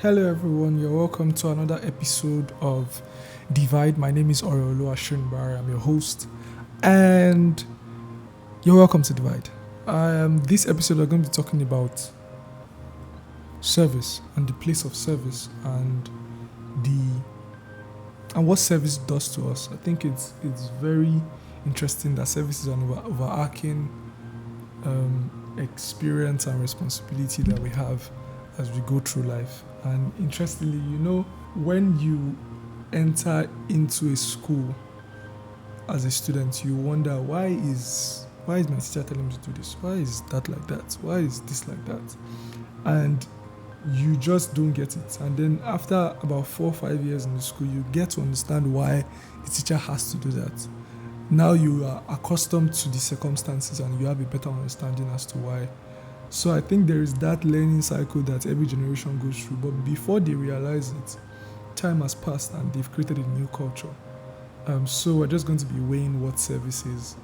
Hello, everyone. You're welcome to another episode of Divide. My name is Oriolu Ashunbar. I'm your host, and you're welcome to Divide. This episode, we're going to be talking about service and the place of service the and what service does to us. I think it's very interesting that service is an overarching experience and responsibility that we have as we go through life. And interestingly, when you enter into a school as a student, you wonder why is my teacher telling me to do this? Why is that like that? Why is this like that? And you just don't get it. And then after about 4 or 5 years in the school, you get to understand why the teacher has to do that. Now you are accustomed to the circumstances and you have a better understanding as to why. So I think there is that learning cycle that every generation goes through. But before they realize it, time has passed and they've created a new culture. So we're just going to be weighing what service is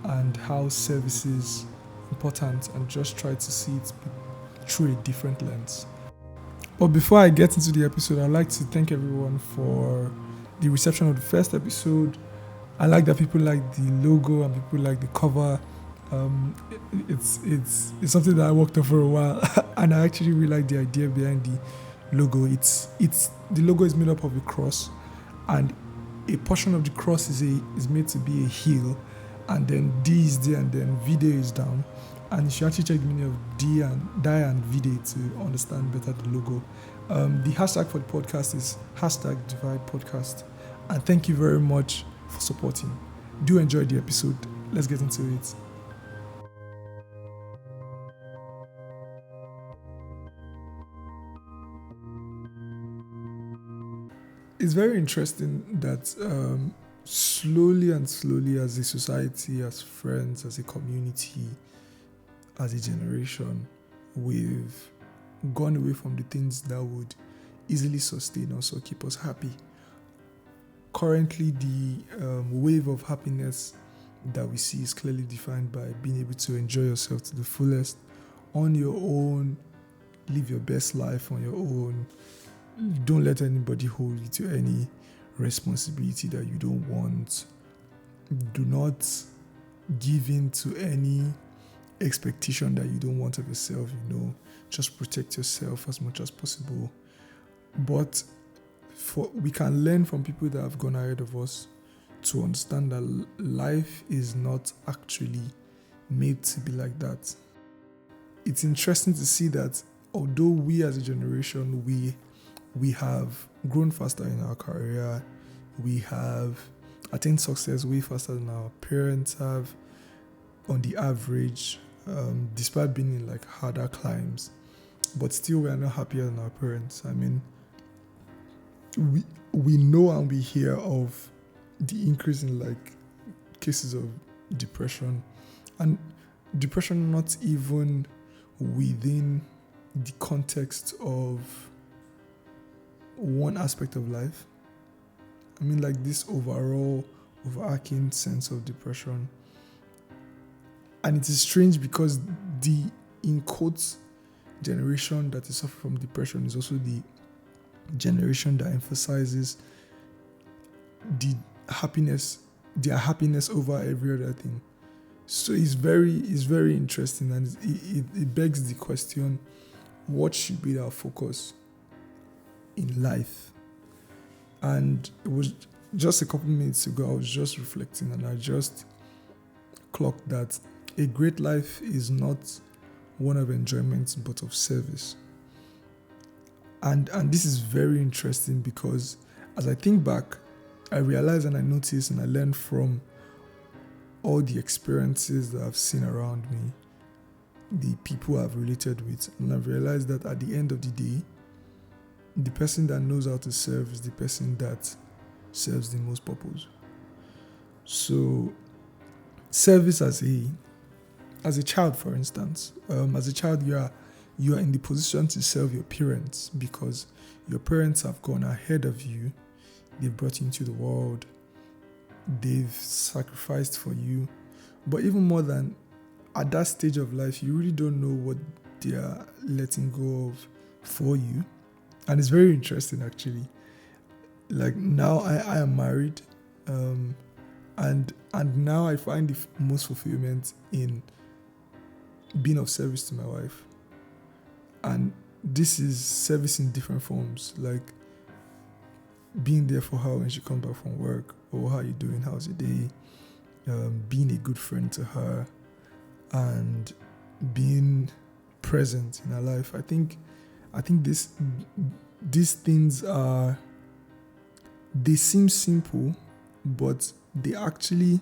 and how service is important and just try to see it through a different lens. But before I get into the episode, I'd like to thank everyone for the reception of the first episode. I like that people like the logo and people like the cover. It's something that I worked on for a while, and I actually really like the idea behind the logo. It's the logo is made up of a cross, and a portion of the cross is made to be a heel, and then D is there, and then Vide is down. And you should actually check the meaning of Die and Vide to understand better the logo. The hashtag for the podcast is #DividePodcast. And thank you very much for supporting. Do enjoy the episode. Let's get into it. It's very interesting that slowly and slowly, as a society, as friends, as a community, as a generation, we've gone away from the things that would easily sustain us or keep us happy. Currently, the wave of happiness that we see is clearly defined by being able to enjoy yourself to the fullest on your own, live your best life on your own. Don't let anybody hold you to any responsibility that you don't want. Do not give in to any expectation that you don't want of yourself. Just protect yourself as much as possible. But we can learn from people that have gone ahead of us to understand that life is not actually made to be like that. It's interesting to see that although we as a generation, we have grown faster in our career, we have attained success way faster than our parents have on the average, despite being in like harder climbs, but still we are not happier than our parents. I mean, we know and we hear of the increase in like cases of depression, and depression not even within the context of one aspect of life. I mean, like this overall overarching sense of depression. And it is strange because the, in quotes, generation that is suffering from depression is also the generation that emphasizes the their happiness over every other thing. So it's very interesting, and it begs the question, what should be our focus in life? And it was just a couple minutes ago, I was just reflecting and I just clocked that a great life is not one of enjoyment but of service. And this is very interesting because as I think back, I realize and I notice and I learn from all the experiences that I've seen around me, the people I've related with, and I've realized that at the end of the day, the person that knows how to serve is the person that serves the most purpose. So, service as a child, for instance, as a child, you are in the position to serve your parents because your parents have gone ahead of you. They've brought you into the world. They've sacrificed for you. But even more than at that stage of life, you really don't know what they are letting go of for you. And it's very interesting actually. Like now I am married, and now I find the most fulfillment in being of service to my wife. And this is service in different forms, like being there for her when she comes back from work, or how you doing, how's your day, being a good friend to her, and being present in her life. I think these things they seem simple, but they actually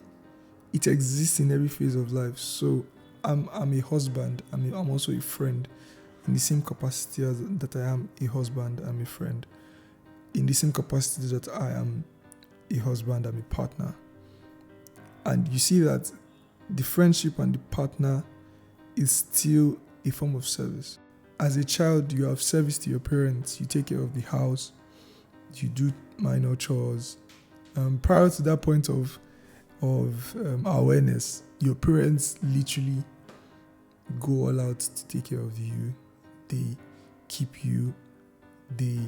it exists in every phase of life. So I'm a husband. I'm also a friend in the same capacity as that I am a husband. I'm a friend in the same capacity that I am a husband. I'm a partner. And you see that the friendship and the partner is still a form of service. As a child, you have service to your parents. You take care of the house. You do minor chores. Prior to that point of awareness, your parents literally go all out to take care of you. They keep you. They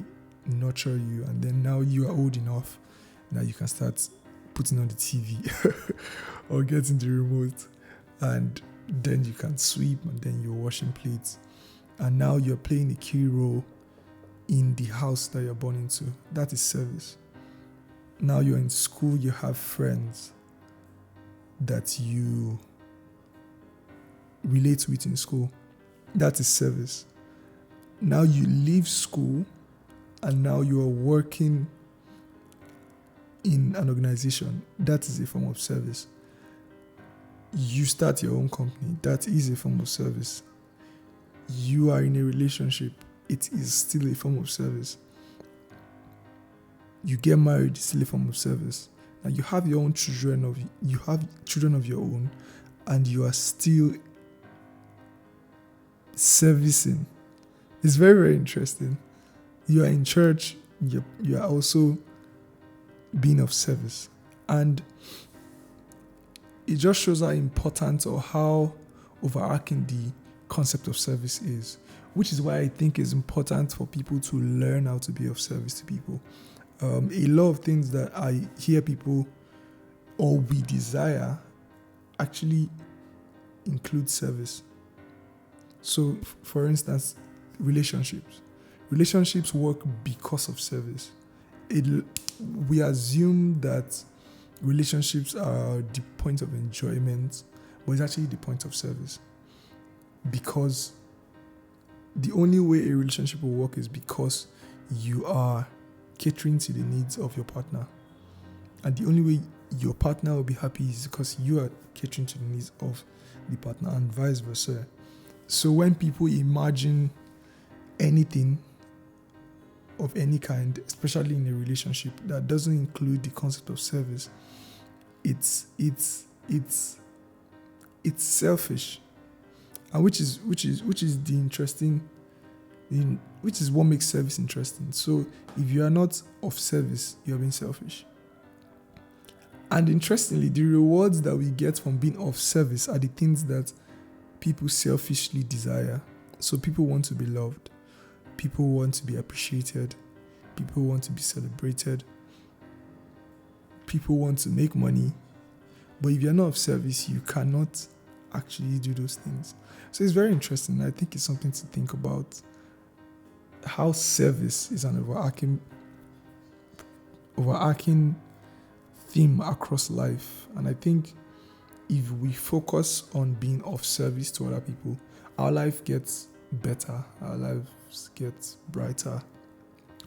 nurture you, and then now you are old enough. Now you can start putting on the TV or getting the remote, and then you can sweep, and then you're washing plates, and now you're playing a key role in the house that you're born into. That is service. Now you're in school, you have friends that you relate with in school. That is service. Now you leave school and now you are working in an organization. That is a form of service. You start your own company. That is a form of service. You are in a relationship. It is still a form of service. You get married, it's still a form of service. And you have your own children you have children of your own, and you are still servicing. It's very, very interesting. You are in church, you are also being of service. And it just shows how important or how overarching the concept of service is, which is why I think it's important for people to learn how to be of service to people. A lot of things that I hear people or we desire actually include service. So, for instance, relationships. Relationships work because of service. We assume that relationships are the point of enjoyment, but it's actually the point of service. Because the only way a relationship will work is because you are catering to the needs of your partner. And the only way your partner will be happy is because you are catering to the needs of the partner, and vice versa. So when people imagine anything of any kind, especially in a relationship that doesn't include the concept of service, it's selfish. And which is the interesting, which is what makes service interesting. So if you are not of service, you are being selfish. And interestingly, the rewards that we get from being of service are the things that people selfishly desire. So people want to be loved. People want to be appreciated. People want to be celebrated. People want to make money. But if you're not of service, you cannot actually do those things. So it's very interesting. I think it's something to think about, how service is an overarching theme across life. And I think if we focus on being of service to other people, our life gets better, our lives get brighter.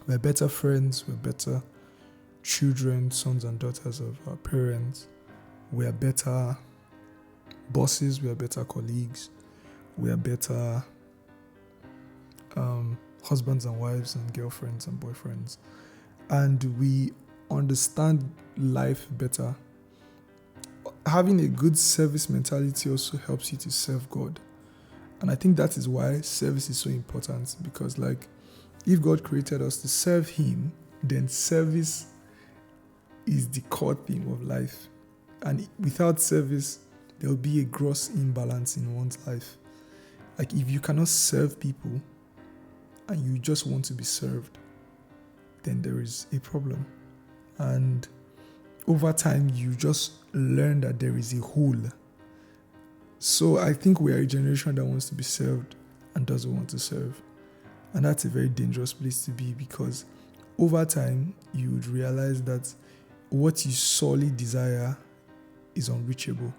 We're better friends, we're better children, sons and daughters of our parents. We are better bosses, we are better colleagues, we are better husbands and wives and girlfriends and boyfriends. And we understand life better. Having a good service mentality also helps you to serve God. And I think that is why service is so important, because if God created us to serve Him, then service is the core theme of life. And without service, there will be a gross imbalance in one's life. If you cannot serve people and you just want to be served, then there is a problem. And over time, you just learn that there is a hole. So I think we are a generation that wants to be served and doesn't want to serve. And that's a very dangerous place to be, because over time, you would realize that what you solely desire is unreachable.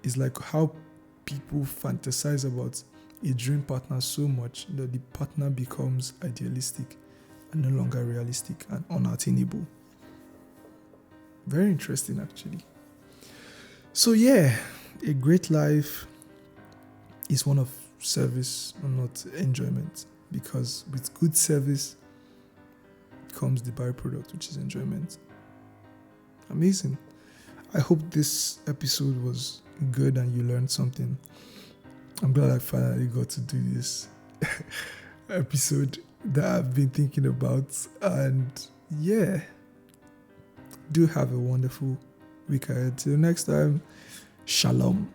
It's like how people fantasize about a dream partner so much that the partner becomes idealistic and no longer realistic and unattainable. Very interesting, actually. So yeah, a great life is one of service and not enjoyment, because with good service comes the byproduct, which is enjoyment. Amazing. I hope this episode was good and you learned something. I'm glad I finally got to do this episode that I've been thinking about. And yeah, do have a wonderful week ahead. Till next time, shalom.